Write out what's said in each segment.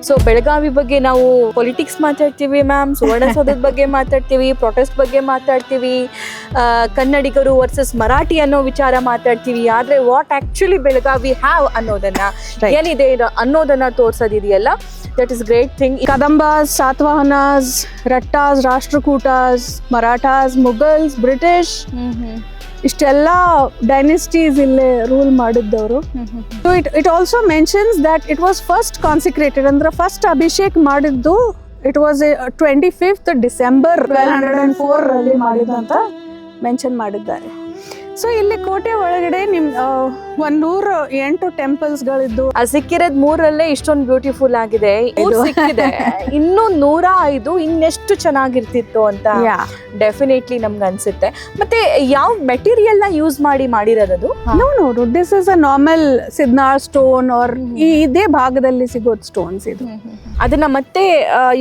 So Belagavi ಬಗ್ಗೆ ನಾವು politics ಮಾತಾಡ್ತೀವಿ ಮ್ಯಾಮ್, ಸುವರ್ಣಸೌಧದ ಬಗ್ಗೆ ಮಾತಾಡ್ತೀವಿ, ಪ್ರೊಟೆಸ್ಟ್ ಬಗ್ಗೆ ಮಾತಾಡ್ತೀವಿ, ಕನ್ನಡಿಗರು ವರ್ಸಸ್ ಮರಾಠಿ ಅನ್ನೋ ವಿಚಾರ ಮಾತಾಡ್ತೀವಿ. ಆದ್ರೆ ವಾಟ್ ಆಕ್ಚುಲಿ ಬೆಳಗಾವಿ ಹ್ಯಾವ್ ಅನ್ನೋದನ್ನ ಏನಿದೆ ಅನ್ನೋದನ್ನ ತೋರ್ಸೋದಿದೆಯಲ್ಲ, that is great thing. Kadambas, Satavahanas, Rattas, Rashtrakutas, Marathas, Mughals, British ಇಷ್ಟೆಲ್ಲ ಡೈನೆಸ್ಟೀಸ್ ಇಲ್ಲೇ ರೂಲ್ ಮಾಡಿದ್ದವರು. So it also mentions that it was first consecrated, ಅಂದ್ರೆ ಫಸ್ಟ್ ಅಭಿಷೇಕ್ ಮಾಡಿದ್ದು ಇಟ್ ವಾಸ್ 25th December 1204 ರಲ್ಲಿ ಮಾಡಿದಂತ ಮೆನ್ಷನ್ ಮಾಡಿದ್ದಾರೆ. ಸೊ ಇಲ್ಲಿ ಕೋಟೆ ಒಳಗಡೆ 108 ಟೆಂಪಲ್ಸ್ಗಳಿದ್ದು, ಸಿಕ್ಕಿರೋದ್ 3ರಲ್ಲೇ ಇಷ್ಟೊಂದು ಬ್ಯೂಟಿಫುಲ್ ಆಗಿದೆ. ಸಿಕ್ಕಿದೆ ಇನ್ನು 105 ಇನ್ನೆಷ್ಟು ಚೆನ್ನಾಗಿರ್ತಿತ್ತು ಅಂತ ಡೆಫಿನೆಟ್ಲಿ ನಮ್ಗೆ ಅನ್ಸುತ್ತೆ. ಮತ್ತೆ ಯಾವ ಮೆಟೀರಿಯಲ್ ನ ಯೂಸ್ ಮಾಡಿರೋದು? ನೋಡು, ದಿಸ್ ಇಸ್ ಅ ನಾರ್ಮಲ್ ಸಿದ್ನಾಳ್ ಸ್ಟೋನ್ ಆರ್ ಇದೇ ಭಾಗದಲ್ಲಿ ಸಿಗೋದು ಸ್ಟೋನ್ಸ್ ಇದು. ಅದನ್ನ ಮತ್ತೆ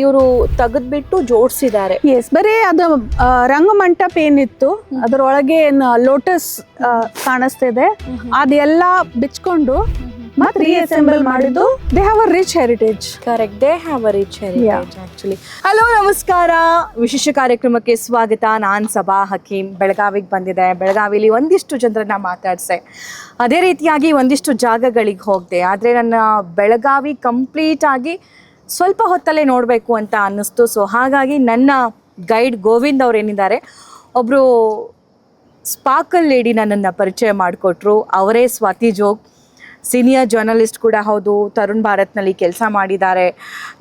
ಇವರು ತೆಗೆದ್ಬಿಟ್ಟು ಜೋಡಿಸಿದ್ದಾರೆ. ಎಸ್, ಬರೀ ಅದು ರಂಗಮಂಟಪ ಏನಿತ್ತು ಅದರೊಳಗೆ ಲೋಟಸ್ ಕಾಣಿಸ್ತಿದೆ, ಅದೆಲ್ಲ ಬಿಚ್ಕೊಂಡು ಮತ್ತೆ ರೀಅಸೆಂಬಲ್ ಮಾಡಿದ್ದು. They have a rich heritage. Correct, they have a rich heritage actually. Hello, ನಮಸ್ಕಾರ, ವಿಶೇಷ ಕಾರ್ಯಕ್ರಮಕ್ಕೆ ಸ್ವಾಗತ. ನಾನು ಸಬಾ ಹಕೀಮ್. ಬೆಳಗಾವಿಗೆ ಬಂದಿದೆ. ಬೆಳಗಾವಿಲಿ ಒಂದಿಷ್ಟು ಜನರನ್ನ ಮಾತಾಡ್ಸೆ, ಅದೇ ರೀತಿಯಾಗಿ ಒಂದಿಷ್ಟು ಜಾಗಗಳಿಗೆ ಹೋಗಿದೆ. ಆದರೆ ನನ್ನ ಬೆಳಗಾವಿ ಕಂಪ್ಲೀಟ್ ಆಗಿ ಸ್ವಲ್ಪ ಹೊತ್ತಲ್ಲೇ ನೋಡಬೇಕು ಅಂತ ಅನ್ನಿಸ್ತು. ಸೊ ಹಾಗಾಗಿ ನನ್ನ ಗೈಡ್ ಗೋವಿಂದ್ ಅವ್ರು ಏನಿದ್ದಾರೆ, ಒಬ್ಬರು ಸ್ಪಾರ್ಕಲ್ ಲೇಡಿ ನನ್ನನ್ನು ಪರಿಚಯ ಮಾಡಿಕೊಟ್ರು. ಅವರೇ ಸ್ವಾತಿ ಜೋಗ್, ಸೀನಿಯರ್ ಜರ್ನಲಿಸ್ಟ್ ಕೂಡ ಹೌದು. ತರುಣ್ ಭಾರತ್ನಲ್ಲಿ ಕೆಲಸ ಮಾಡಿದ್ದಾರೆ.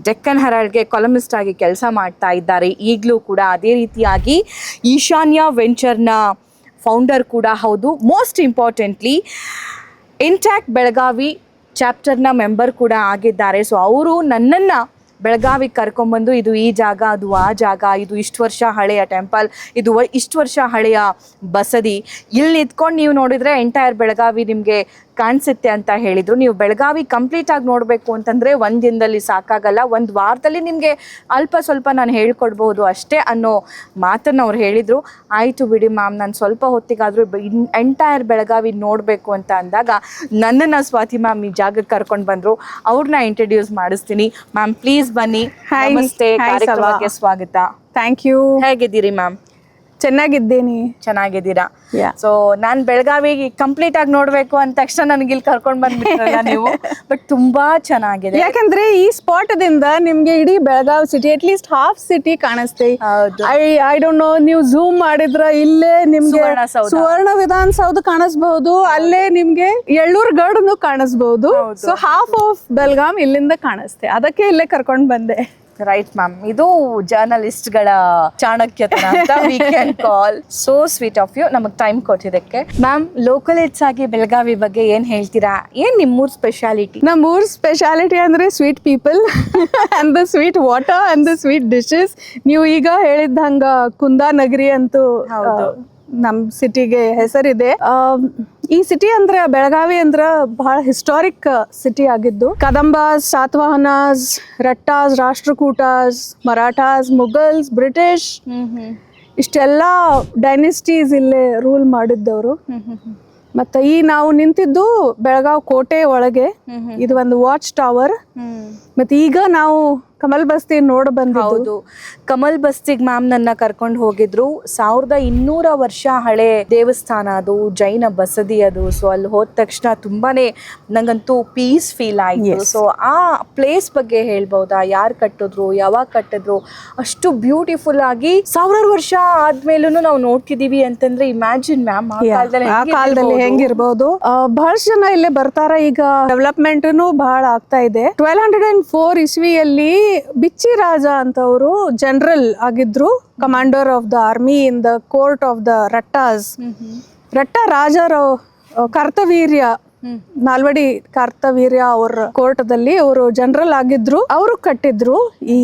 ಡೆಕ್ಕನ್ ಹೆರಾಲ್ಡ್ಗೆ ಕಾಲಮಿಸ್ಟ್ ಆಗಿ ಕೆಲಸ ಮಾಡ್ತಾ ಇದ್ದಾರೆ ಈಗಲೂ ಕೂಡ. ಅದೇ ರೀತಿಯಾಗಿ ಈಶಾನ್ಯ ವೆಂಚರ್ನ ಫೌಂಡರ್ ಕೂಡ ಹೌದು. ಮೋಸ್ಟ್ ಇಂಪಾರ್ಟೆಂಟ್ಲಿ ಇಂಟ್ಯಾಕ್ಟ್ ಬೆಳಗಾವಿ ಚಾಪ್ಟರ್ನ ಮೆಂಬರ್ ಕೂಡ ಆಗಿದ್ದಾರೆ. ಸೊ ಅವರು ನನ್ನನ್ನು ಬೆಳಗಾವಿಗೆ ಕರ್ಕೊಂಬಂದು, ಇದು ಈ ಜಾಗ, ಅದು ಆ ಜಾಗ, ಇದು ಇಷ್ಟು ವರ್ಷ ಹಳೆಯ ಟೆಂಪಲ್, ಇದು ಇಷ್ಟು ವರ್ಷ ಹಳೆಯ ಬಸದಿ, ಇಲ್ಲಿ ನಿಂತ್ಕೊಂಡು ನೀವು ನೋಡಿದರೆ ಎಂಟೈರ್ ಬೆಳಗಾವಿ ನಿಮಗೆ ಕಾಣಿಸುತ್ತೆ ಅಂತ ಹೇಳಿದರು. ನೀವು ಬೆಳಗಾವಿ ಕಂಪ್ಲೀಟಾಗಿ ನೋಡಬೇಕು ಅಂತಂದರೆ ಒಂದು ದಿನದಲ್ಲಿ ಸಾಕಾಗಲ್ಲ, ಒಂದು ವಾರದಲ್ಲಿ ನಿಮಗೆ ಅಲ್ಪ ಸ್ವಲ್ಪ ನಾನು ಹೇಳ್ಕೊಡ್ಬೋದು ಅಷ್ಟೇ ಅನ್ನೋ ಮಾತನ್ನು ಅವ್ರು ಹೇಳಿದರು. ಆಯಿತು ಬಿಡಿ ಮ್ಯಾಮ್, ನಾನು ಸ್ವಲ್ಪ ಹೊತ್ತಿಗಾದರೂ ಎಂಟೈರ್ ಬೆಳಗಾವಿ ನೋಡಬೇಕು ಅಂತ ಅಂದಾಗ ನನ್ನನ್ನು ಸ್ವಾತಿ ಮ್ಯಾಮ್ ಈ ಜಾಗಕ್ಕೆ ಕರ್ಕೊಂಡು ಬಂದರು. ಅವ್ರನ್ನ ಇಂಟ್ರಡ್ಯೂಸ್ ಮಾಡಿಸ್ತೀನಿ. ಮ್ಯಾಮ್ ಪ್ಲೀಸ್ ಬನ್ನಿ. ನಮಸ್ತೆ, ಕಾರ್ಯಕ್ರಮಕ್ಕೆ ಸ್ವಾಗತ. Thank you. ಹೇಗಿದ್ದೀರಿ ಮ್ಯಾಮ್? ಚೆನ್ನಾಗಿದ್ದೀನಿ. ಚೆನ್ನಾಗಿದ್ದೀರಾ? ಸೊ ನಾನು ಬೆಳಗಾವಿಗೆ ಕಂಪ್ಲೀಟ್ ಆಗಿ ನೋಡ್ಬೇಕು ಅಂದ ತಕ್ಷಣ ನನಗೆ ಇಲ್ಲಿ ಕರ್ಕೊಂಡು ಬಂದ್ಬಿಟ್ರಲ್ಲ ನೀವು. ಬಟ್ ತುಂಬಾ ಚೆನ್ನಾಗಿದೆ, ಯಾಕಂದ್ರೆ ಈ ಸ್ಪಾಟ್ ದಿಂದ ನಿಮ್ಗೆ ಇಡೀ Belagavi city, at least half city ಕಾಣಿಸ್ತೆ. ಐ ಡೋಂಟ್ ನೋ, ನೀವು ಝೂಮ್ ಮಾಡಿದ್ರ ಇಲ್ಲೇ ನಿಮ್ಗೆ ಸುವರ್ಣ ವಿಧಾನಸೌಧ ಕಾಣಿಸ್ಬಹುದು, ಅಲ್ಲೇ ನಿಮ್ಗೆ ಎಳ್ಳೂರ್ಗಢನು ಕಾಣಿಸ್ಬಹುದು. ಸೊ ಹಾಫ್ ಆಫ್ ಬೆಳಗಾಂ ಇಲ್ಲಿಂದ ಕಾಣಿಸ್ತೆ, ಅದಕ್ಕೆ ಇಲ್ಲೇ ಕರ್ಕೊಂಡ್ ಬಂದೆ. ರೈಟ್ ಮ್ಯಾಮ್, ಇದು ಜರ್ನಲಿಸ್ಟ್ಗಳ ಚಾಣಕ್ಯತನ ಅಂತ we can call. So sweet of you ನಮಗೆ ಟೈಮ್ ಕೊಟ್ಟಿದ್ದಕ್ಕೆ. ಮ್ಯಾಮ್, ಲೋಕಲಿಟ್ಸ್ ಆಗಿ ಬೆಳಗಾವಿ ಬಗ್ಗೆ ಏನು ಹೇಳ್ತೀರಾ? ಏನು ನಿಮ್ಮೂರ್ ಸ್ಪೆಷಾಲಿಟಿ? ನಮ್ಮೂರ್ ಸ್ಪೆಷಾಲಿಟಿ ಅಂದ್ರೆ sweet people and the sweet water and the sweet dishes. ನೀವು ಈಗ ಹೇಳಿದ್ದಂಗ ಕುಂದಾನಗರಿ ಅಂತೂ ನಮ್ ಸಿಟಿಗೆ ಹೆಸರಿದೆ. ಈ ಸಿಟಿ ಅಂದ್ರೆ ಬೆಳಗಾವಿ ಅಂದ್ರೆ ಬಹಳ ಹಿಸ್ಟಾರಿಕ್ ಸಿಟಿ ಆಗಿದ್ದು. ಕದಂಬಾಸ್, ಸಾತವಾಹನಾಸ್, ರಟ್ಟಾಸ್, ರಾಷ್ಟ್ರಕೂಟಾಸ್, ಮರಾಠಾಸ್, ಮುಘಲ್ಸ್, ಬ್ರಿಟಿಷ್ ಇಷ್ಟೆಲ್ಲ ಡೈನೆಸ್ಟೀಸ್ ಇಲ್ಲೇ ರೂಲ್ ಮಾಡಿದ್ದವರು. ಮತ್ತೆ ಈ ನಾವು ನಿಂತಿದ್ದು ಬೆಳಗಾವ್ ಕೋಟೆ ಒಳಗೆ. ಇದು ಒಂದು ವಾಚ್ ಟವರ್. ಮತ್ತೆ ಈಗ ನಾವು ಕಮಲ್ ಬಸ್ತಿ ನೋಡ್ ಬಂದಿದ್ದು. ಕಮಲ್ ಬಸ್ತಿಗ್ ಮ್ಯಾಮ್ ನನ್ನ ಕರ್ಕೊಂಡು ಹೋಗಿದ್ರು. 1200 ವರ್ಷ ಹಳೆ ದೇವಸ್ಥಾನ ಅದು, ಜೈನ ಬಸದಿ ಅದು. ಸೊ ಅಲ್ಲಿ ಹೋದ ತಕ್ಷಣ ತುಂಬಾನೇ ನಂಗಂತೂ ಪೀಸ್ ಫೀಲ್ ಆಯ್ತು. ಸೊ ಆ ಪ್ಲೇಸ್ ಬಗ್ಗೆ ಹೇಳ್ಬಹುದಾ? ಯಾರು ಕಟ್ಟಿದ್ರು, ಯಾವಾಗ ಕಟ್ಟಿದ್ರು? ಅಷ್ಟು ಬ್ಯೂಟಿಫುಲ್ ಆಗಿ 1000 ವರ್ಷ ಆದ್ಮೇಲೂ ನಾವು ನೋಡ್ತಿದೀವಿ ಅಂತಂದ್ರೆ ಇಮ್ಯಾಜಿನ್ ಮ್ಯಾಮ್, ಆ ಕಾಲದಲ್ಲಿ ಹೆಂಗಿರ್ಬೋದು. ಬಹಳಷ್ಟು ಜನ ಇಲ್ಲೇ ಬರ್ತಾರ. ಈಗ ಡೆವಲಪ್ಮೆಂಟ್ ಬಹಳ ಆಗ್ತಾ ಇದೆ. 1204 ಇಸ್ವಿಯಲ್ಲಿ ಬಿಚ್ಚಿ ರಾಜ ಅಂತವರು ಜನರಲ್ ಆಗಿದ್ರು, commander of the army in the court of the Rattas. Ratta ರಾಜರ ಕರ್ತವೀರ್ಯ, ನಾಲ್ವಡಿ ಕರ್ತವೀರ್ಯ ಅವ್ರ ಕೋರ್ಟದಲ್ಲಿ ಅವರು ಜನರಲ್ ಆಗಿದ್ರು. ಅವರು ಕಟ್ಟಿದ್ರು ಈ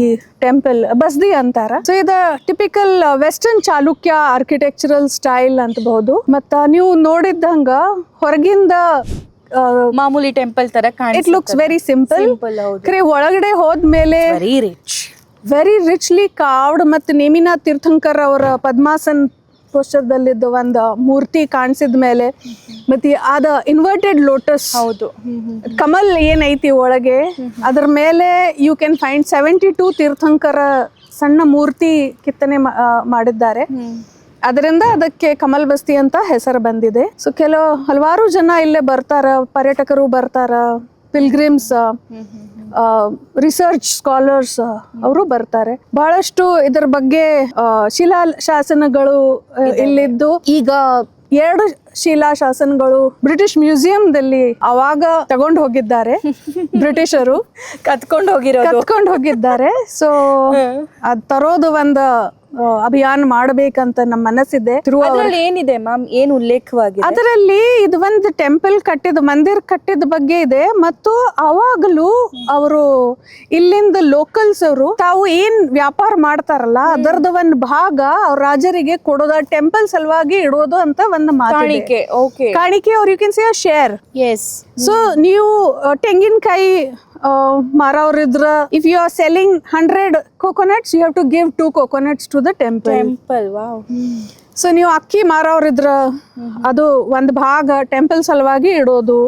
ಟೆಂಪಲ್, ಬಸ್ದಿ ಅಂತಾರ. ಸೊ ಇದ typical western Chalukya architectural style ಅಂತಬಹುದು. ಮತ್ತ ನೀವು ನೋಡಿದ್ದಂಗ ಹೊರಗಿಂದ ಮಾಮೂಲಿ ಟೆಂಪಲ್ ತರ ಇಟ್ ಲುಕ್ಸ್ ವೆರಿ ಸಿಂಪಲ್. ಒಳಗಡೆ ಹೋದ್ಮೇಲೆ very rich, very richly carved. ಮತ್ತು ನೇಮಿನಾಥ್ ತೀರ್ಥಂಕರ್ ಅವರ ಪದ್ಮಾಸನ್ ಪೋಸ್ಟರ್ದಲ್ಲಿದ್ದು ಒಂದು ಮೂರ್ತಿ ಕಾಣಿಸಿದ ಮೇಲೆ ಮತ್ತೆ ಅದ ಇನ್ವರ್ಟೆಡ್ ಲೋಟಸ್ ಹೌದು ಕಮಲ್ ಏನೈತಿ ಒಳಗೆ ಅದ್ರ ಮೇಲೆ ಯು ಕ್ಯಾನ್ ಫೈಂಡ್ 72 ತೀರ್ಥಂಕರ ಸಣ್ಣ ಮೂರ್ತಿ ಕೆತ್ತನೆ ಮಾಡಿದ್ದಾರೆ. ಅದರಿಂದ ಅದಕ್ಕೆ ಕಮಲ್ ಬಸ್ತಿ ಅಂತ ಹೆಸರು ಬಂದಿದೆ. ಸೊ ಹಲವಾರು ಜನ ಇಲ್ಲೇ ಬರ್ತಾರ, ಪರ್ಯಟಕರು ಬರ್ತಾರ, ಪಿಲ್ಗ್ರಿಮ್ಸ್, ರಿಸರ್ಚ್ ಸ್ಕಾಲರ್ಸ್ ಅವರು ಬರ್ತಾರೆ. ಬಹಳಷ್ಟು ಇದರ ಬಗ್ಗೆ ಶಿಲಾಶಾಸನಗಳು ಇಲ್ಲಿದ್ದು, ಈಗ 2 ಶಿಲಾಶಾಸನಗಳು ಬ್ರಿಟಿಷ್ ಮ್ಯೂಸಿಯಂದಲ್ಲಿ ಅವಾಗ ತಗೊಂಡು ಹೋಗಿದ್ದಾರೆ. ಬ್ರಿಟಿಷರು ಕತ್ಕೊಂಡು ಹೋಗಿದ್ದಾರೆ. ಸೊ ಅದ್ ತರೋದು ಒಂದು ಅಭಿಯಾನ ಮಾಡ್ಬೇಕಂತ ನಮ್ಮ ಮನಸ್ಸಿದೆ. ಏನಿದೆ ಮ್ಯಾಮ್, ಏನು ಉಲ್ಲೇಖವಾಗಿದೆ ಅದರಲ್ಲಿ? ಇದು ಒಂದು ಟೆಂಪಲ್ ಮಂದಿರ್ ಕಟ್ಟಿದ ಬಗ್ಗೆ ಇದೆ. ಮತ್ತು ಅವಾಗಲೂ ಅವರು ಇಲ್ಲಿಂದ ಲೋಕಲ್ಸ್ ಅವರು ತಾವು ಏನ್ ವ್ಯಾಪಾರ ಮಾಡ್ತಾರಲ್ಲ ಅದರದ ಒಂದು ಭಾಗ ಅವ್ರ ರಾಜರಿಗೆ ಕೊಡೋದ, ಟೆಂಪಲ್ ಸಲುವಾಗಿ ಇಡೋದು ಅಂತ ಒಂದು ಕಾಣಿಕೆ. ಕಾಣಿಕೆ ಅವ್ರ you can say share. Yes. So ನೀವು ತೆಂಗಿನಕಾಯಿ ಮಾರವ್ರಿದ್ರ, if you are selling 100 coconuts, you have to give 2 coconuts to the temple. Wow. So ನೀವು ಅಕ್ಕಿ ಮಾರವ್ರಿದ್ರ ಅದು ಒಂದು ಭಾಗ ಟೆಂಪಲ್ ಸಲುವಾಗಿ ಇಡೋದು,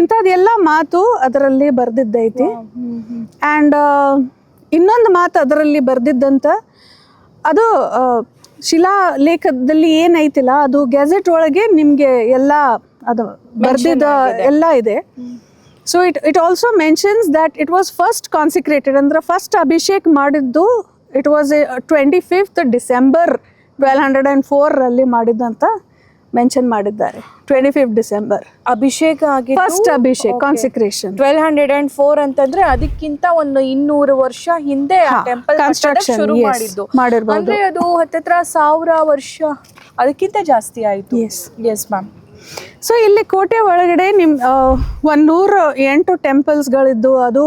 ಇಂಥದ್ದೆಲ್ಲ ಮಾತು ಅದರಲ್ಲಿ ಬರ್ದಿದ್ದೈತಿ. ಆ್ಯಂಡ್ ಇನ್ನೊಂದು ಮಾತು ಅದರಲ್ಲಿ ಬರ್ದಿದ್ದಂತ, ಅದು ಶಿಲಾಲೇಖದಲ್ಲಿ ಏನೈತಿಲ್ಲ ಅದು ಗೆಜೆಟ್ ಒಳಗೆ ನಿಮಗೆ ಎಲ್ಲ ಅದು ಬರ್ದಿದ್ದ ಎಲ್ಲ ಇದೆ. So it also mentions that it was first consecrated, ಅಂದ್ರೆ ಫಸ್ಟ್ ಅಭಿಷೇಕ್ ಮಾಡಿದ್ದು ಇಟ್ ವಾಸ್ 25th December 1204 ಮಾಡಿದ್ದಂತ ಮೆನ್ಷನ್ ಮಾಡಿದ್ದಾರೆ. 25th December ಅಭಿಷೇಕ ಆಗಿ ಫಸ್ಟ್ ಅಭಿಷೇಕ್ ಕಾನ್ಸಿಕ್ರೇಷನ್. 1204 ಅಂತಂದ್ರೆ ಅದಕ್ಕಿಂತ ಒಂದು 200 ವರ್ಷ ಹಿಂದೆ ಟೆಂಪಲ್ ಕನ್ಸ್ಟ್ರಕ್ಷನ್ ಶುರು ಮಾಡಿದ್ದು. ಅಂದ್ರೆ ಅದು ಹತ್ತತ್ರ 1000 ವರ್ಷ ಅದಕ್ಕಿಂತ ಜಾಸ್ತಿ ಆಯ್ತು. Yes ma'am. ಸೊ ಇಲ್ಲಿ ಕೋಟೆ ಒಳಗಡೆ 108 ಟೆಂಪಲ್ಸ್ಗಳಿದ್ದು ಅದು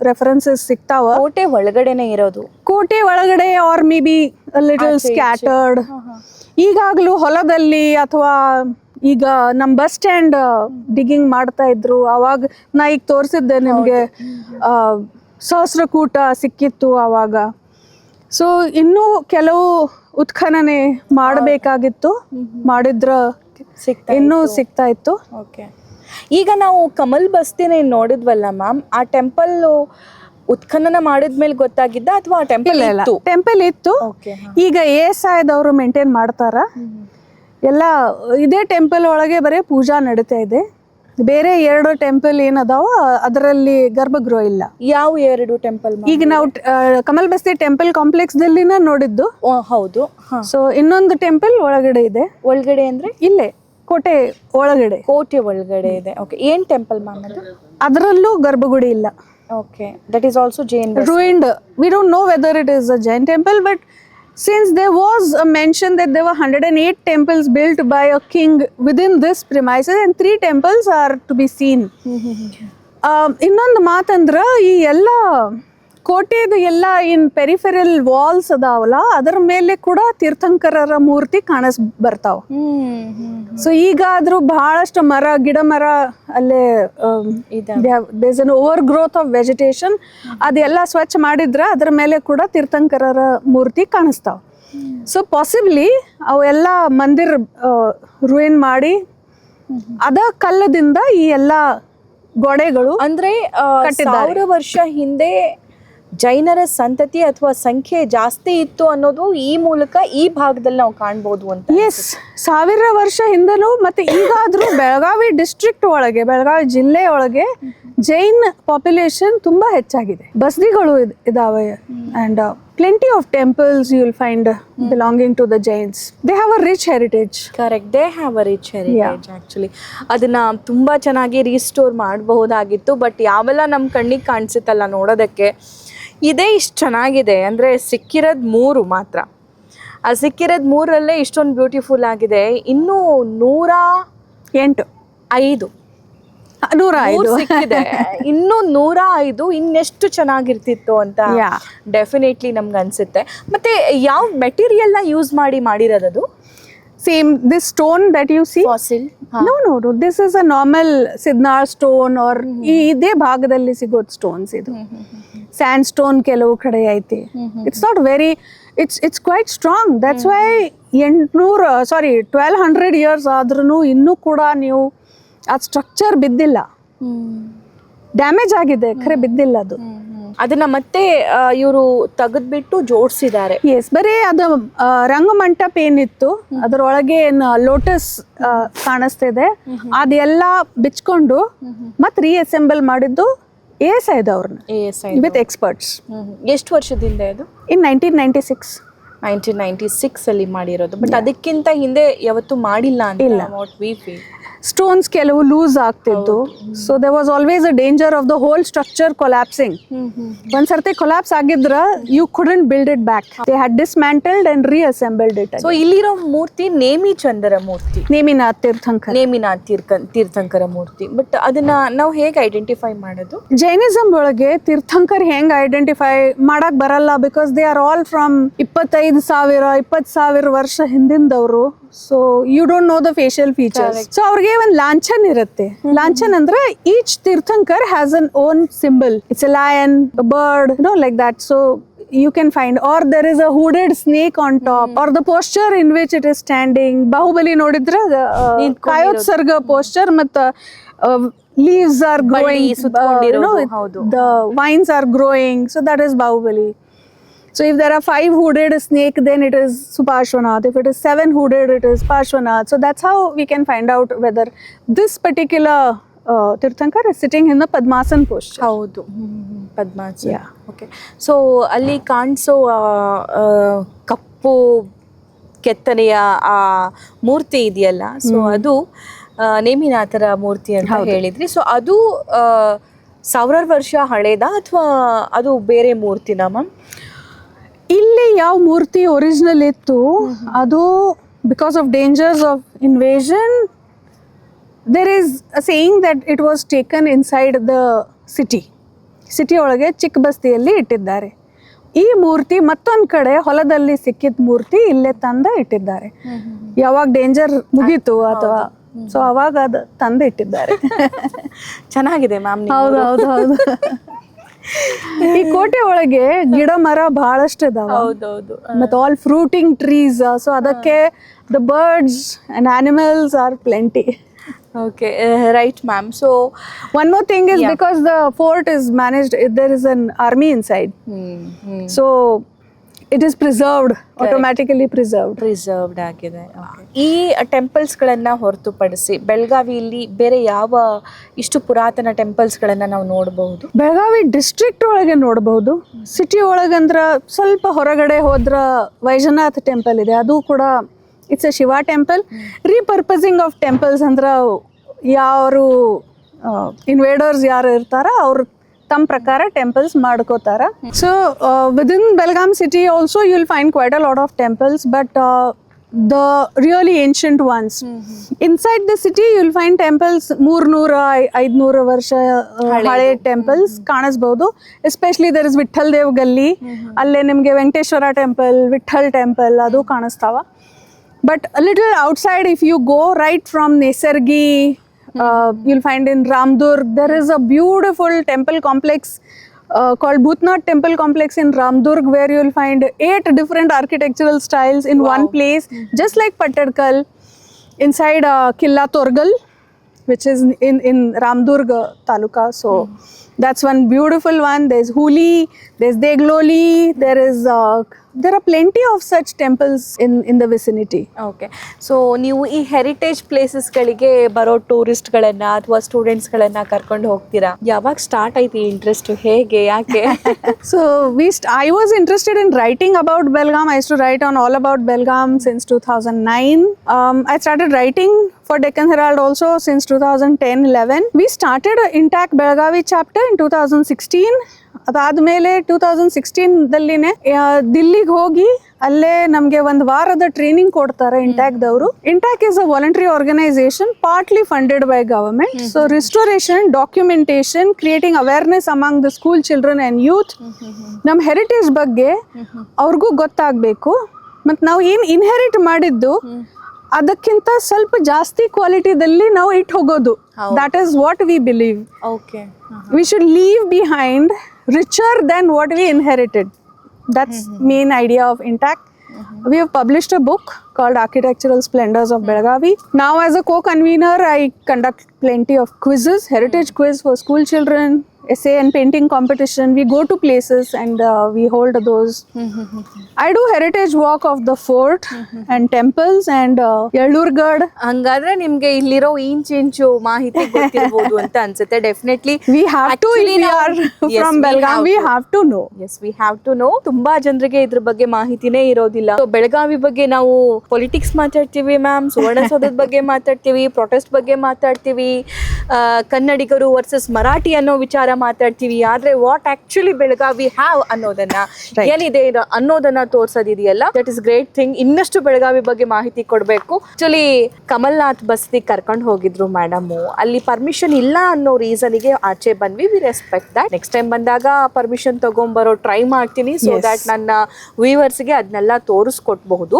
ರೆಫರೆನ್ಸಸ್ ಸಿಗ್ತಾವ. ಕೋಟೆ ಒಳಗಡೆನೆ ಇರೋದು? ಕೋಟೆ ಒಳಗಡೆ are may be little scattered. ಈಗಾಗಲೂ ಹೊಲದಲ್ಲಿ ಅಥವಾ ಈಗ ನಮ್ಮ ಬಸ್ ಸ್ಟ್ಯಾಂಡ್ ಡಿಗ್ಗಿಂಗ್ ಮಾಡ್ತಾ ಇದ್ರು, ಅವಾಗ ನಾ ಈಗ ತೋರಿಸಿದ್ದೆ ನಿಮಗೆ ಸಹಸ್ರಕೂಟ ಸಿಕ್ಕಿತ್ತು ಅವಾಗ. ಸೊ ಇನ್ನೂ ಕೆಲವು ಉತ್ಖನನೆ ಮಾಡಬೇಕಾಗಿತ್ತು, ಮಾಡಿದ್ರ ಇನ್ನೂ ಸಿಗ್ತಾ ಇತ್ತು. ಓಕೆ. ಈಗ ನಾವು ಕಮಲ್ ಬಸ್ತಿನ ನೋಡಿದ್ವಲ್ಲ ಮ್ಯಾಮ್, ಆ ಟೆಂಪಲ್ ಉತ್ಖನನ ಮಾಡಿದ್ಮೇಲೆ ಗೊತ್ತಾಗಿದ್ದ ಅಥವಾ ಟೆಂಪಲ್ ಇತ್ತು? ಈಗ ASIದವರು ಮೇಂಟೈನ್ ಮಾಡ್ತಾರ ಎಲ್ಲ. ಇದೇ ಟೆಂಪಲ್ ಒಳಗೆ ಬರೀ ಪೂಜಾ ನಡೀತಾ ಇದೆ. ಬೇರೆ 2 ಟೆಂಪಲ್ ಏನದಾವ ಅದರಲ್ಲಿ ಗರ್ಭಗೃಹ ಇಲ್ಲ. ಯಾವ 2 ಟೆಂಪಲ್? ಈಗ ನಾವು ಕಮಲ್ ಬಸ್ತಿ ಟೆಂಪಲ್ ಕಾಂಪ್ಲೆಕ್ಸ್ ದಲ್ಲಿನ ನೋಡಿದ್ದು. ಹೌದು. ಸೊ ಇನ್ನೊಂದು ಟೆಂಪಲ್ ಒಳಗಡೆ ಇದೆ. ಒಳಗಡೆ ಅಂದ್ರೆ ಇಲ್ಲೇ ಕೋಟೆ ಒಳಗಡೆ. ಕೋಟೆ ಒಳಗಡೆ ಇದೆ. ಓಕೆ. ಏನ್ ಟೆಂಪಲ್ ಮ್ಯಾಮ್ ಅದು? ಅದರಲ್ಲೂ ಗರ್ಭಗುಡಿ ಇಲ್ಲ. Okay. That is also Jain ruined. We don't know whether it is a Jain temple, but since there was a mention that there were 108 temples built by a king within this premises and 3 temples are to be seen. ಇನ್ನೊಂದು ಮಾತಂದ್ರ ಈ ಎಲ್ಲ ಕೋಟೆದು ಎಲ್ಲ ಇನ್ peripheral walls ಅದಾವಲ್ಲ ಅದರ ಮೇಲೆ ಕೂಡ ತೀರ್ಥಂಕರರ ಮೂರ್ತಿ ಬರ್ತಾವ. So ಈಗ ಆದ್ರೂ ಬಹಳಷ್ಟು ಗಿಡ ಮರ ಅಲ್ಲೇ there's an overgrowth of vegetation. ಅದೆಲ್ಲ ಸ್ವಚ್ಛ ಮಾಡಿದ್ರ ಅದ್ರ ಮೇಲೆ ಕೂಡ ತೀರ್ಥಂಕರರ ಮೂರ್ತಿ ಕಾಣಿಸ್ತಾವ. ಸೊ ಪಾಸಿಬ್ಲಿ ಅವೆಲ್ಲ ಮಂದಿರ ರೂಯಿನ್ ಮಾಡಿ ಅದ ಕಲ್ಲದಿಂದ ಈ ಎಲ್ಲ ಗೋಡೆಗಳು ಅಂದ್ರೆ 1000 ವರ್ಷ ಹಿಂದೆ ಜೈನರ ಸಂತತಿ ಅಥವಾ ಸಂಖ್ಯೆ ಜಾಸ್ತಿ ಇತ್ತು ಅನ್ನೋದು ಈ ಮೂಲಕ ಈ ಭಾಗದಲ್ಲಿ ನಾವು ಕಾಣ್ಬೋದು ಅಂತ. ಎಸ್, 1000 ವರ್ಷ ಹಿಂದಲೂ ಮತ್ತೆ ಈಗಾದ್ರೂ ಬೆಳಗಾವಿ ಡಿಸ್ಟ್ರಿಕ್ಟ್ ಒಳಗೆ, ಬೆಳಗಾವಿ ಜಿಲ್ಲೆ ಒಳಗೆ ಜೈನ್ ಪಾಪ್ಯುಲೇಷನ್ ತುಂಬಾ ಹೆಚ್ಚಾಗಿದೆ. ಬಸ್ದಿಗಳು ಇದಾವೆ and plenty of temples you will find belonging to the Jains. They have a rich heritage. Correct. They have a rich heritage actually. ಅದನ್ನ ತುಂಬಾ ಚೆನ್ನಾಗಿ ರೀಸ್ಟೋರ್ ಮಾಡಬಹುದಾಗಿತ್ತು. ಬಟ್ ಯಾವೆಲ್ಲ ನಮ್ಮ ಕಣ್ಣಿಗೆ ಕಾಣಿಸುತ್ತಲ್ಲ ನೋಡೋದಕ್ಕೆ, ಇದೇ ಇಷ್ಟು ಚೆನ್ನಾಗಿದೆ ಅಂದರೆ ಸಿಕ್ಕಿರೋದು 3 ಮಾತ್ರ. ಆ ಸಿಕ್ಕಿರೋದು 3ರಲ್ಲೇ ಇಷ್ಟೊಂದು ಬ್ಯೂಟಿಫುಲ್ ಆಗಿದೆ. ಇನ್ನೂ 105 ಸಿಕ್ಕಿದೆ. ಇನ್ನು 105 ಇನ್ನೆಷ್ಟು ಚೆನ್ನಾಗಿರ್ತಿತ್ತು ಅಂತ ಡೆಫಿನೆಟ್ಲಿ ನಮ್ಗೆ ಅನ್ಸುತ್ತೆ. ಮತ್ತೆ ಯಾವ ಮೆಟೀರಿಯಲ್ ನ ಯೂಸ್ ಮಾಡಿರೋದು? Same, this stone that you see? Fossil? No. This is a normal Sidnar stone or ಇದೇ ಭಾಗದಲ್ಲಿ ಸಿಗೋದು ಸ್ಟೋನ್ಸ್ ಇದು. ಸ್ಯಾಂಡ್ ಸ್ಟೋನ್ ಕೆಲವು ಕಡೆ ಐತಿ. It's not very, it's quite strong. That's why 1200 years ಆದ್ರೂ ಇನ್ನೂ ಕೂಡ ನೀವು ಆ ಸ್ಟ್ರಕ್ಚರ್ ಬಿದ್ದಿಲ್ಲ, ಡ್ಯಾಮೇಜ್ ಆಗಿದೆ ಖರೆ ಬಿದ್ದಿಲ್ಲ ಅದು. ಅದನ್ನ ಮತ್ತೆ ಇವರು ತೆಗೆದ್ಬಿಟ್ಟು ಜೋಡಿಸಿದ್ದಾರೆ. ಎಸ್, ಬರೀ ಅದು ರಂಗಮಂಟಪ ಏನಿತ್ತು ಅದರೊಳಗೆ ಲೋಟಸ್ ಕಾಣಿಸ್ತಿದೆ, ಅದೆಲ್ಲ ಬಿಚ್ಕೊಂಡು ಮತ್ತೆ ರೀಅಸೆಂಬಲ್ ಮಾಡಿದ್ದು ASI ಅವ್ರನ್ನ ವಿತ್ ಎಕ್ಸ್ಪರ್ಟ್ಸ್. ಎಷ್ಟು ವರ್ಷದಿಂದ ಇದು? ಇನ್ 1996 ಅಲ್ಲಿ ಮಾಡಿರೋದು. ಬಟ್ ಅದಕ್ಕಿಂತ ಹಿಂದೆ ಯಾವತ್ತೂ ಮಾಡಿಲ್ಲ ಅಂತ ವಾಟ್ ವಿ ಫೀಲ್. ಸ್ಟೋನ್ಸ್ ಕೆಲವು ಲೂಸ್ ಆಗ್ತಿದ್ದು, so they was always a danger of the whole structure collapsing. ಒಂದ್ಸರ್ತಿ ಕೊಲ್ಯಾಪ್ಸ್ ಆಗಿದ್ರ you couldn't build it back. They had dismantled and reassembled it. So ಇಲ್ಲಿರೋ ಮೂರ್ತಿ ನೇಮಿಚಂದರ ಮೂರ್ತಿ, ನೇಮಿನಾಥ್ ತೀರ್ಥಂಕರ ಮೂರ್ತಿ. ಬಟ್ ಅದನ್ನ ನಾವು ಹೇಗೆ ಐಡೆಂಟಿಫೈ ಮಾಡೋದು? ಜೈನಿಸಂ ಒಳಗೆ ತೀರ್ಥಂಕರ್ ಹೆಂಗ್ ಐಡೆಂಟಿಫೈ ಮಾಡಕ್ ಬರಲ್ಲ, because they are all from 20,000 ವರ್ಷ ಹಿಂದಿಂದವರು. So you don't know the facial features. So ಅವ್ರಿಗೆ ಒಂದು ಲಾಂಛನ್ ಇರುತ್ತೆ. ಲಾಂಛನ್ ಅಂದ್ರೆ each Tirthankar has an own symbol. It's a lion, bird, like that. So you can find, or there is a hooded snake on top, or the posture in which it is standing. Bahubali nodidra Kayotsarga posture, matta leaves are growing, the vines are growing, so that is Bahubali. So if there are 5 hooded snake, then it is Parshvanath. If it is 7 hooded, it is Parshvanath. So that's how we can find out whether this particular Tirthankar is sitting in the Padmasan posture. ಹೌದು, ಪದ್ಮಾಸನ. Okay. So ಅಲ್ಲಿ ಕಾಣಿಸೋ ಕಪ್ಪು ಕೆತ್ತನೆಯ ಆ ಮೂರ್ತಿ ಇದೆಯಲ್ಲ, so ಅದು ನೇಮಿನಾಥರ ಮೂರ್ತಿ ಅಂತ ಹೇಳಿದ್ರಿ. So ಅದು 1000 ವರ್ಷ ಹಳೇದ ಅಥವಾ ಅದು ಬೇರೆ ಮೂರ್ತಿನ ಮ್ಯಾಮ್? ಇಲ್ಲಿ ಯಾವ ಮೂರ್ತಿ ಒರಿಜಿನಲ್ ಇತ್ತು ಅದು because of dangers of invasion, there is a saying that it was taken inside the city ಒಳಗೆ ಚಿಕ್ಕ ಬಸ್ತಿಯಲ್ಲಿ ಇಟ್ಟಿದ್ದಾರೆ. ಈ ಮೂರ್ತಿ ಮತ್ತೊಂದು ಕಡೆ ಹೊಲದಲ್ಲಿ ಸಿಕ್ಕಿದ ಮೂರ್ತಿ ಇಲ್ಲೇ ತಂದ ಇಟ್ಟಿದ್ದಾರೆ. ಯಾವಾಗ ಡೇಂಜರ್ ಮುಗೀತು ಅಥವಾ ಸೊ ಅವಾಗ ಅದು ತಂದು ಇಟ್ಟಿದ್ದಾರೆ. ಚೆನ್ನಾಗಿದೆ ಮ್ಯಾಮ್. ಹೌದು ಹೌದು ಹೌದು. ಈ ಕೋಟೆ ಒಳಗೆ ಗಿಡ ಮರ ಬಹಳಷ್ಟು ಇದಾವ. ಹೌದೌದು. ಮತ್ತೆ ಆಲ್ ಫ್ರೂಟಿಂಗ್ ಟ್ರೀಸ್, ಸೊ ಅದಕ್ಕೆ the birds and animals are plenty. Okay, right ma'am. So one more thing is because the fort is managed, there is an army inside. So it is preserved, automatically preserved ಆಗಿದೆ. ಈ ಟೆಂಪಲ್ಸ್ಗಳನ್ನು ಹೊರತುಪಡಿಸಿ ಬೆಳಗಾವಿಯಲ್ಲಿ ಬೇರೆ ಯಾವ ಇಷ್ಟು ಪುರಾತನ ಟೆಂಪಲ್ಸ್ಗಳನ್ನು ನಾವು ನೋಡಬಹುದು? ಬೆಳಗಾವಿ ಡಿಸ್ಟ್ರಿಕ್ಟ್ ಒಳಗೆ ನೋಡಬಹುದು. ಸಿಟಿ ಒಳಗಂದ್ರ ಸ್ವಲ್ಪ ಹೊರಗಡೆ ಹೋದ್ರ ವೈಜನಾಥ್ ಟೆಂಪಲ್ ಇದೆ, ಅದು ಕೂಡ it's a Shiva temple. Repurposing of temples ಅಂದ್ರೆ ಯಾರು ಇನ್ವೇಡರ್ಸ್ ಯಾರು ಇರ್ತಾರ ಅವ್ರು ತಮ್ಮ ಪ್ರಕಾರ ಟೆಂಪಲ್ಸ್ ಮಾಡ್ಕೋತಾರ. So within Belgaum city also you will find quite a lot of temples, but the really ancient ones. Inside the city you will find temples 300-500 ವರ್ಷ ಹಳೆ ಟೆಂಪಲ್ಸ್ ಕಾಣಿಸ್ಬಹುದು. Especially there is Vithal Dev Galli, ಅಲ್ಲೇ ನಿಮಗೆ ವೆಂಕಟೇಶ್ವರ ಟೆಂಪಲ್, ವಿಠಲ್ ಟೆಂಪಲ್ ಅದು ಕಾಣಿಸ್ತಾವ. But a little outside, if you go right from Nesargi, you'll find in Ramdurg, there is a beautiful temple complex called Bhutnath Temple Complex in Ramdurg, where you'll find 8 different architectural styles in one place, just like Pattadkal, inside Killa Torgal, which is in Ramdurg Taluka. So that's one beautiful one. There's Huli, there's Degloli, there are plenty of such temples in the vicinity. Okay. So ನೀವು ಈ heritage ಪ್ಲೇಸಸ್ಗಳಿಗೆ ಬರೋ ಟೂರಿಸ್ಟ್ಗಳನ್ನು ಅಥವಾ ಸ್ಟೂಡೆಂಟ್ಸ್ಗಳನ್ನು ಕರ್ಕೊಂಡು ಹೋಗ್ತೀರಾ? ಯಾವಾಗ start ಆಯ್ತು ಈ interest, ಹೇಗೆ, ಯಾಕೆ? So I was interested in writing about Belgaum. I used to write on all about Belgaum since 2009. I started writing for Deccan Herald also since 2010-11. We started an Intact Belagavi chapter in 2016. ಅದಾದ್ಮೇಲೆ 2016 ದಿಲ್ಲಿಗೆ ಹೋಗಿ ಅಲ್ಲೇ ನಮಗೆ ಒಂದು ವಾರದ training ಕೊಡ್ತಾರೆ ಇಂಟ್ಯಾಕ್ದವರು. INTACH is a voluntary organisation partly funded by government. So restoration, documentation, creating awareness among the school children and youth. ನಮ್ಮ ಹೆರಿಟೇಜ್ ಬಗ್ಗೆ ಅವ್ರಿಗೂ ಗೊತ್ತಾಗಬೇಕು. ಮತ್ತು ನಾವು ಏನು ಇನ್ಹೆರಿಟ್ ಮಾಡಿದ್ದು ಅದಕ್ಕಿಂತ ಸ್ವಲ್ಪ ಜಾಸ್ತಿ ಕ್ವಾಲಿಟಿದಲ್ಲಿ ನಾವು ಇಟ್ಟು ಹೋಗೋದು. That is what we believe. Okay. We should leave behind richer than what we inherited. That's main idea of Intact. We have published a book called Architectural Splendors of Belagavi. Now as a co-convener, I conduct plenty of quizzes, heritage quiz for school children, essay and painting competition. We go to places and we hold those. I do heritage walk of the fort and temples and Yellurgad. ಹಂಗಾದ್ರೆ ನಿಮ್ಗೆ ಇಲ್ಲಿರೋ ಇಂಚು ಮಾಹಿತಿ ಗೊತ್ತಿರ್ಬೋದು ಅಂತ ಅನ್ಸುತ್ತೆ. Definitely We have to, if we are from Belgaum, we have to know. Yes we have to know. ತುಂಬಾ ಜನರಿಗೆ ಇದ್ರ ಬಗ್ಗೆ ಮಾಹಿತಿನೇ ಇರೋದಿಲ್ಲ. So, ಬೆಳಗಾವಿ ಬಗ್ಗೆ ನಾವು ಪೊಲಿಟಿಕ್ಸ್ ಮಾತಾಡ್ತೀವಿ ಮ್ಯಾಮ್, ಸುವರ್ಣಸೌಧದ ಬಗ್ಗೆ ಮಾತಾಡ್ತೀವಿ, ಪ್ರೊಟೆಸ್ಟ್ ಬಗ್ಗೆ ಮಾತಾಡ್ತೀವಿ, ಕನ್ನಡಿಗರು ವರ್ಸಸ್ ಮರಾಠಿ ಅನ್ನೋ ವಿಚಾರ ಮಾತಾಡ್ತೀವಿ. ಆದ್ರೆ ವಾಟ್ ಆಕ್ಚುಲಿ ಬೆಳಗಾವಿ ಹ್ಯಾವ್ ಅನ್ನೋದನ್ನ ಏನಿದೆ ಅನ್ನೋದನ್ನ ತೋರ್ಸೋದಿದೆಯಲ್ಲ, ದಟ್ ಇಸ್ ಗ್ರೇಟ್ ಥಿಂಗ್. ಇನ್ನಷ್ಟು ಬೆಳಗಾವಿ ಬಗ್ಗೆ ಮಾಹಿತಿ ಕೊಡ್ಬೇಕು. ಆಕ್ಚುಲಿ ಕಮಲ್ನಾಥ್ ಬಸ್ತಿ ಕರ್ಕೊಂಡು ಹೋಗಿದ್ರು ಮೇಡಮ್, ಅಲ್ಲಿ ಪರ್ಮಿಷನ್ ಇಲ್ಲ ಅನ್ನೋ ರೀಸನ್ಗೆ ಆಚೆ ಬಂದ್ವಿ. We respect that. Next time ಬಂದಾಗ ಪರ್ಮಿಷನ್ ತಗೊಂಡ್ಬರೋ ಟ್ರೈ ಮಾಡ್ತೀನಿ, ಸೊ ದಟ್ ನನ್ನ ವ್ಯೂವರ್ಸ್ಗೆ ಅದನ್ನೆಲ್ಲ ತೋರಿಸ್ಕೊಟ್ಬಹುದು.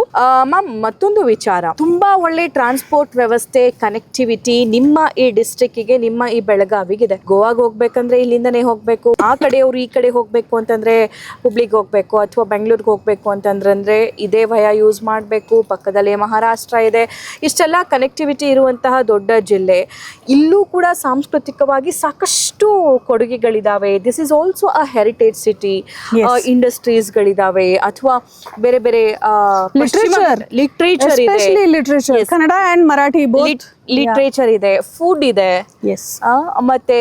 ಮ್ಯಾಮ್, ಮತ್ತೊಂದು ವಿಚಾರ, ತುಂಬಾ ಒಳ್ಳೆ ಟ್ರಾನ್ಸ್ಪೋರ್ಟ್ ವ್ಯವಸ್ಥೆ, ಕನೆಕ್ಟಿವಿಟಿ ನಿಮ್ಮ ಈ ಡಿಸ್ಟ್ರಿಕ್ಕಿಗೆ, ನಿಮ್ಮ ಈ ಬೆಳಗಾವಿಗಿದೆ. ಗೋವಾಗೆ ಹೋಗ್ಬೇಕಂದ್ರೆ ಇಲ್ಲಿಂದನೇ ಹೋಗ್ಬೇಕು, ಆ ಕಡೆಯವರು ಈ ಕಡೆ ಹೋಗ್ಬೇಕು ಅಂತಂದ್ರೆ ಹುಬ್ಳಿಗೆ ಹೋಗ್ಬೇಕು, ಅಥವಾ ಬೆಂಗಳೂರಿಗೆ ಹೋಗ್ಬೇಕು ಅಂತಂದ್ರೆ ಇದೇ ವಯ ಯೂಸ್ ಮಾಡಬೇಕು. ಪಕ್ಕದಲ್ಲೇ ಮಹಾರಾಷ್ಟ್ರ ಇದೆ. ಇಷ್ಟೆಲ್ಲ ಕನೆಕ್ಟಿವಿಟಿ ಇರುವಂತಹ ದೊಡ್ಡ ಜಿಲ್ಲೆ. ಇಲ್ಲೂ ಕೂಡ ಸಾಂಸ್ಕೃತಿಕವಾಗಿ ಸಾಕಷ್ಟು ಕೊಡುಗೆಗಳಿದಾವೆ. This is also a heritage city. ಇಂಡಸ್ಟ್ರೀಸ್ಗಳಿದಾವೆ, ಅಥವಾ ಬೇರೆ ಬೇರೆ ಲಿಟ್ರೇಚರ್ ಇದೆ, Especially literature, Kannada and Marathi both. Literature ಇದೆ, ಫುಡ್ ಇದೆ. Yes. ಮತ್ತೆ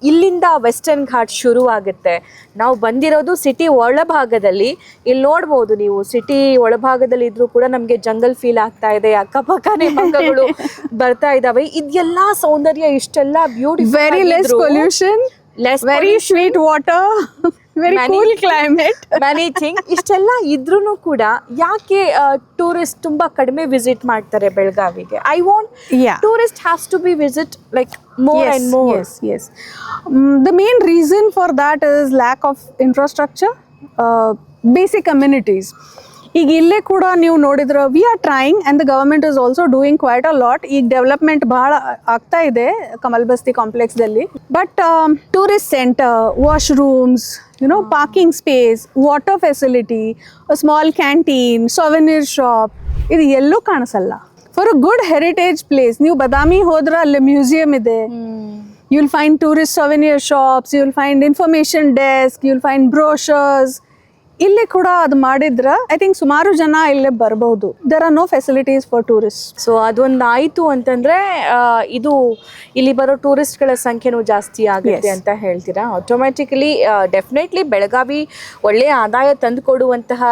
ಇಲ್ಲಿಂದ ವೆಸ್ಟರ್ನ್ ಘಾಟ್ ಶುರು ಆಗುತ್ತೆ. ನಾವು ಬಂದಿರೋದು ಸಿಟಿ ಒಳಭಾಗದಲ್ಲಿ. ಇಲ್ಲಿ ನೋಡ್ಬೋದು ನೀವು, ಸಿಟಿ ಒಳಭಾಗದಲ್ಲಿ ಇದ್ರೂ ಕೂಡ ನಮ್ಗೆ ಜಂಗಲ್ ಫೀಲ್ ಆಗ್ತಾ ಇದೆ. ಅಕ್ಕಪಕ್ಕನೆ ಮರಗಳು ಬರ್ತಾ ಇದಾವೆ. ಇದೆಲ್ಲ ಸೌಂದರ್ಯ, ಇಷ್ಟೆಲ್ಲ beautiful, Very less pollution, very sweet water, very cool climate. Manny thing. ಇಷ್ಟೆಲ್ಲ ಇದ್ರೂ ಕೂಡ ಯಾಕೆ ಟೂರಿಸ್ಟ್ ತುಂಬಾ ಕಡಿಮೆ ವಿಸಿಟ್ ಮಾಡ್ತಾರೆ ಬೆಳಗಾವಿಗೆ? I want tourist has to be visit like more and more. Yes. The main reason for that is lack of infrastructure, basic amenities. ಈಗ ಇಲ್ಲೇ ಕೂಡ ನೀವು ನೋಡಿದ್ರೆ we are trying and the government is also doing quite a lot. ಈಗ development ಭಾಳ ಆಗ್ತಾ ಇದೆ ಕಮಲ್ ಬಸ್ತಿ ಕಾಂಪ್ಲೆಕ್ಸ್ದಲ್ಲಿ. But tourist centre, washrooms, parking space, water facility, small canteen, souvenir shop, ಇದು ಎಲ್ಲೂ ಕಾಣಿಸಲ್ಲ. For a good heritage place, ನೀವು ಬದಾಮಿ ಹೋದ್ರೆ ಅಲ್ಲಿ ಮ್ಯೂಸಿಯಂ ಇದೆ. You will find tourist souvenir shops, you will find information desk, you will find brochures. ಇಲ್ಲಿ ಕೂಡ ಅದು ಮಾಡಿದ್ರೆ ಐ ಥಿಂಕ್ ಸುಮಾರು ಜನ ಇಲ್ಲೇ ಬರ್ಬೋದು. There are no facilities for tourist. So ಅದೊಂದು ಆಯಿತು ಅಂತಂದ್ರೆ ಇದು ಇಲ್ಲಿ ಬರೋ ಟೂರಿಸ್ಟ್ಗಳ ಸಂಖ್ಯೆನೂ ಜಾಸ್ತಿ ಆಗುತ್ತೆ ಅಂತ ಹೇಳ್ತೀರಾ? ಆಟೋಮ್ಯಾಟಿಕಲಿ ಡೆಫಿನೆಟ್ಲಿ ಬೆಳಗಾವಿ ಒಳ್ಳೆಯ ಆದಾಯ ತಂದುಕೊಡುವಂತಹ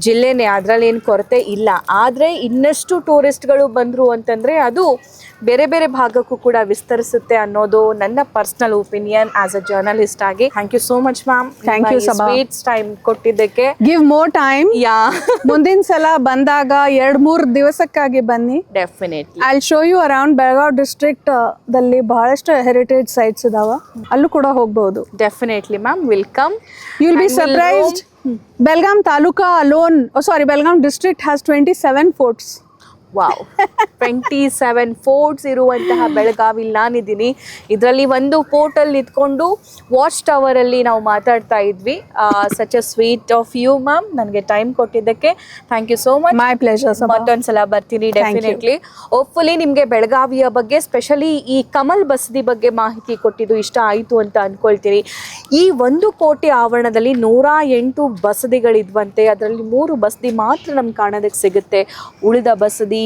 ಜಿಲ್ಲೆನೇ, ಅದರಲ್ಲಿ ಏನು ಕೊರತೆ ಇಲ್ಲ. ಆದರೆ ಇನ್ನಷ್ಟು ಟೂರಿಸ್ಟ್ಗಳು ಬಂದರು ಅಂತಂದರೆ ಅದು ಬೇರೆ ಬೇರೆ ಭಾಗಕ್ಕೂ ಕೂಡ ವಿಸ್ತರಿಸುತ್ತೆ ಅನ್ನೋದು ನನ್ನ personal opinion as a journalist ಆಗಿ. Thank you so much ma'am. Thank you Saba. Sweets time ಕೊಟ್ಟಿದ್ದಕ್ಕೆ. Give more time. ಯಾ, ಮುಂದಿನ ಸಲ ಬಂದಾಗ 2-3 ದಿವಸಕ್ಕಾಗಿ ಬನ್ನಿ. Definitely I show you around Belgaum district ದಲ್ಲಿ ಬಹಳಷ್ಟು ಹೆರಿಟೇಜ್ ಸೈಟ್ಸ್ ಇದಾವ, ಅಲ್ಲೂ ಕೂಡ ಹೋಗ್ಬಹುದು. Definitely ma'am, welcome. You will be surprised. Belgaum Taluka alone, Belgaum district has 27 forts. Wow, 27 forts ಇರುವಂತಹ ಬೆಳಗಾವಿಲಿ ನಾನಿದ್ದೀನಿ. ಇದರಲ್ಲಿ ಒಂದು ಪೋರ್ಟಲ್ಲಿ ಇದ್ಕೊಂಡು ವಾಚ್ ಟವರಲ್ಲಿ ನಾವು ಮಾತಾಡ್ತಾ ಇದ್ವಿ. Such a sweet of you ma'am, ನನಗೆ ಟೈಮ್ ಕೊಟ್ಟಿದ್ದಕ್ಕೆ thank you so much. My pleasure. ಮತ್ತೊಂದ್ಸಲ ಬರ್ತೀನಿ ಡೆಫಿನೆಟ್ಲಿ. ಹೋಪ್ಫುಲಿ ನಿಮಗೆ ಬೆಳಗಾವಿಯ ಬಗ್ಗೆ, ಸ್ಪೆಷಲಿ ಈ ಕಮಲ್ ಬಸ್ದಿ ಬಗ್ಗೆ ಮಾಹಿತಿ ಕೊಟ್ಟಿದ್ದು ಇಷ್ಟ ಆಯಿತು ಅಂತ ಅಂದ್ಕೊಳ್ತೀನಿ. ಈ 1 ಕೋಟಿ ಆವರಣದಲ್ಲಿ 108 ಬಸದಿಗಳಿದ್ವಂತೆ. ಅದರಲ್ಲಿ 3 ಬಸದಿ ಮಾತ್ರ ನಮ್ಗೆ ಕಾಣೋದಕ್ಕೆ ಸಿಗುತ್ತೆ. ಉಳಿದ ಬಸದಿ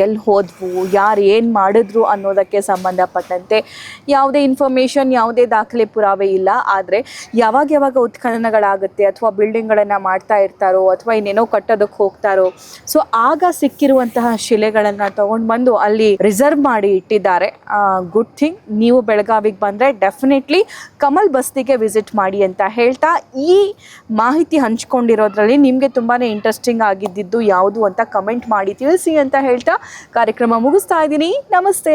ಎಲ್ಲಿ ಹೋದ್ವು, ಯಾರು ಏನು ಮಾಡಿದ್ರು ಅನ್ನೋದಕ್ಕೆ ಸಂಬಂಧಪಟ್ಟಂತೆ ಯಾವುದೇ ಇನ್ಫಾರ್ಮೇಷನ್, ಯಾವುದೇ ದಾಖಲೆ ಪುರಾವೆ ಇಲ್ಲ. ಆದರೆ ಯಾವಾಗ ಉತ್ಖನನಗಳಾಗುತ್ತೆ, ಅಥವಾ ಬಿಲ್ಡಿಂಗ್ಗಳನ್ನು ಮಾಡ್ತಾ ಇರ್ತಾರೋ, ಅಥವಾ ಇನ್ನೇನೋ ಕಟ್ಟೋದಕ್ಕೆ ಹೋಗ್ತಾರೋ, ಸೊ ಆಗ ಸಿಕ್ಕಿರುವಂತಹ ಶಿಲೆಗಳನ್ನು ತಗೊಂಡು ಬಂದು ಅಲ್ಲಿ ರಿಸರ್ವ್ ಮಾಡಿ ಇಟ್ಟಿದ್ದಾರೆ. Good thing. ನೀವು ಬೆಳಗಾವಿಗೆ ಬಂದರೆ ಡೆಫಿನೆಟ್ಲಿ ಕಮಲ್ ಬಸ್ತಿಗೆ ವಿಸಿಟ್ ಮಾಡಿ ಅಂತ ಹೇಳ್ತಾ, ಈ ಮಾಹಿತಿ ಹಂಚ್ಕೊಂಡಿರೋದ್ರಲ್ಲಿ ನಿಮಗೆ ತುಂಬಾ ಇಂಟ್ರೆಸ್ಟಿಂಗ್ ಆಗಿದ್ದು ಯಾವುದು ಅಂತ ಕಮೆಂಟ್ ಮಾಡಿ ತಿಳಿಸಿ ಅಂತ ಹೇಳ್ತಾ ಕಾರ್ಯಕ್ರಮ ಮುಗಿಸ್ತಾ ಇದ್ದೀನಿ. ನಮಸ್ತೆ.